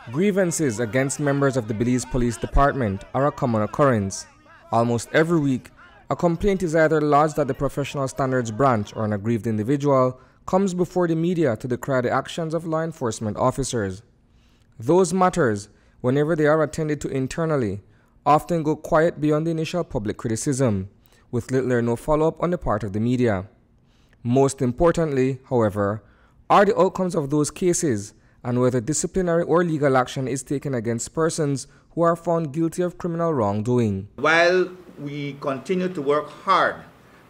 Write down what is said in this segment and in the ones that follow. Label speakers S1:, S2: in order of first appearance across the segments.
S1: Grievances against members of the Belize Police Department are a common occurrence. Almost every week, a complaint is either lodged at the Professional Standards Branch or an aggrieved individual comes before the media to decry the actions of law enforcement officers. Those matters, whenever they are attended to internally, often go quiet beyond the initial public criticism, with little or no follow-up on the part of the media. Most importantly, however, are the outcomes of those cases and whether disciplinary or legal action is taken against persons who are found guilty of criminal wrongdoing.
S2: While we continue to work hard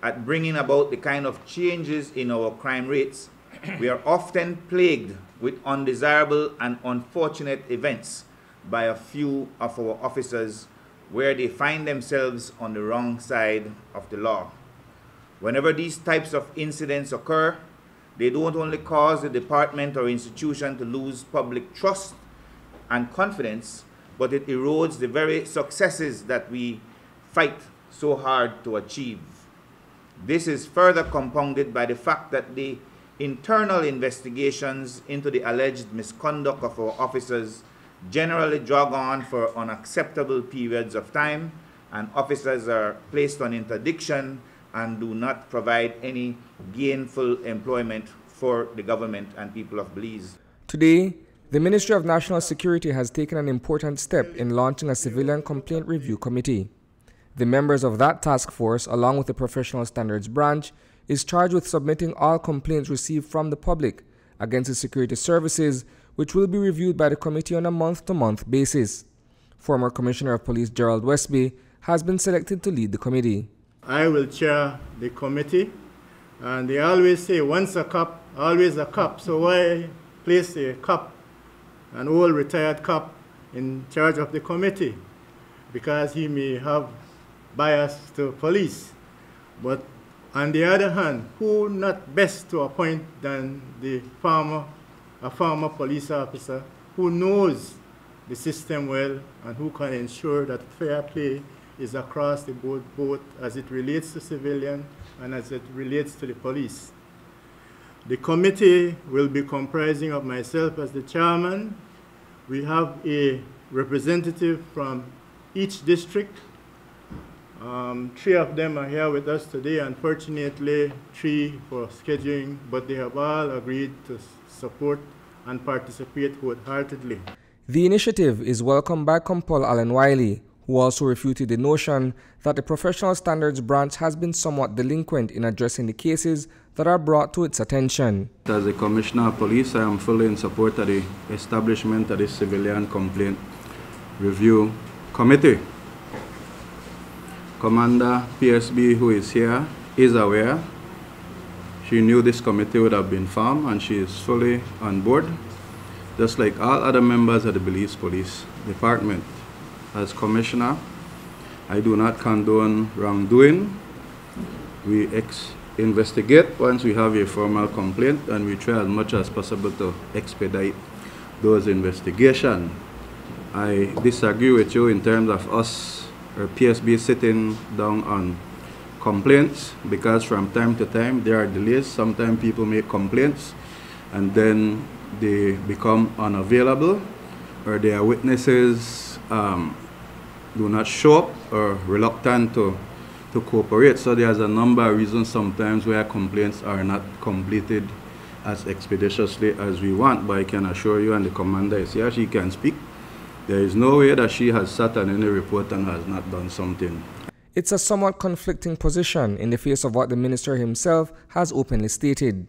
S2: at bringing about the kind of changes in our crime rates, we are often plagued with undesirable and unfortunate events by a few of our officers where they find themselves on the wrong side of the law. Whenever these types of incidents occur, they don't only cause the department or institution to lose public trust and confidence, but it erodes the very successes that we fight so hard to achieve. This is further compounded by the fact that the internal investigations into the alleged misconduct of our officers generally drag on for unacceptable periods of time, and officers are placed on interdiction and do not provide any gainful employment for the government and people of Belize.
S1: Today, the Ministry of National Security has taken an important step in launching a civilian complaint review committee. The members of that task force, along with the Professional Standards Branch, is charged with submitting all complaints received from the public against the security services, which will be reviewed by the committee on a month-to-month basis. Former Commissioner of Police Gerald Westby has been selected to lead the committee.
S3: I will chair the committee, and they always say once a cop, always a cop. So why place a cop, an old retired cop, in charge of the committee? Because he may have bias to police. But on the other hand, who not best to appoint than a former police officer who knows the system well and who can ensure that fair play is across the board, both as it relates to civilian and as it relates to the police. The committee will be comprising of myself as the chairman. We have a representative from each district. 3 of them are here with us today, unfortunately 3 for scheduling, but they have all agreed to support and participate wholeheartedly.
S1: The initiative is welcomed by Compol Allen Wiley, who also refuted the notion that the Professional Standards Branch has been somewhat delinquent in addressing the cases that are brought to its attention.
S4: As the Commissioner of Police, I am fully in support of the establishment of the Civilian Complaint Review Committee. Commander PSB, who is here, is aware. She knew this committee would have been formed, and she is fully on board, just like all other members of the Belize Police Department. As Commissioner, I do not condone wrongdoing. We investigate once we have a formal complaint, and we try as much as possible to expedite those investigations. I disagree with you in terms of us or PSB sitting down on complaints, because from time to time there are delays. Sometimes people make complaints and then they become unavailable, or their witnesses do not show up or reluctant to cooperate. So there's a number of reasons sometimes where complaints are not completed as expeditiously as we want. But I can assure you, and the commander is here, she can speak, there is no way that she has sat on any report and has not done something.
S1: It's a somewhat conflicting position in the face of what the minister himself has openly stated.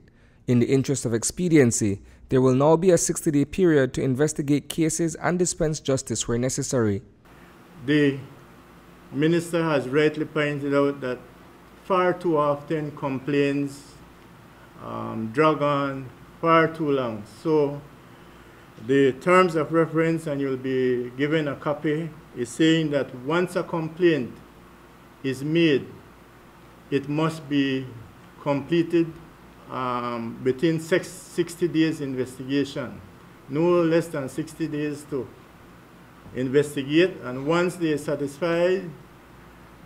S1: In the interest of expediency, there will now be a 60-day period to investigate cases and dispense justice where necessary.
S3: The minister has rightly pointed out that far too often complaints drag on far too long. So the terms of reference, and you'll be given a copy, is saying that once a complaint is made, it must be completed within 60 days investigation. No less than 60 days to investigate, and once they are satisfied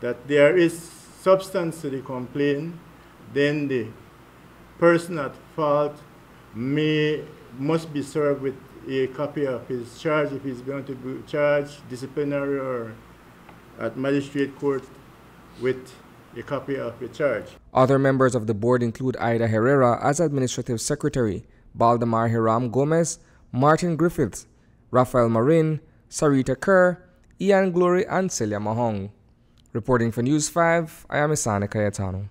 S3: that there is substance to the complaint, then the person at fault may must be served with a copy of his charge if he's going to be charged disciplinary or at magistrate court with a copy of the charge.
S1: Other members of the board include Ida Herrera as Administrative Secretary, Baldemar Hiram Gomez, Martin Griffiths, Rafael Marin, Sarita Kerr, Ian Glory, and Celia Mahong. Reporting for News 5, I am Isani Cayetano.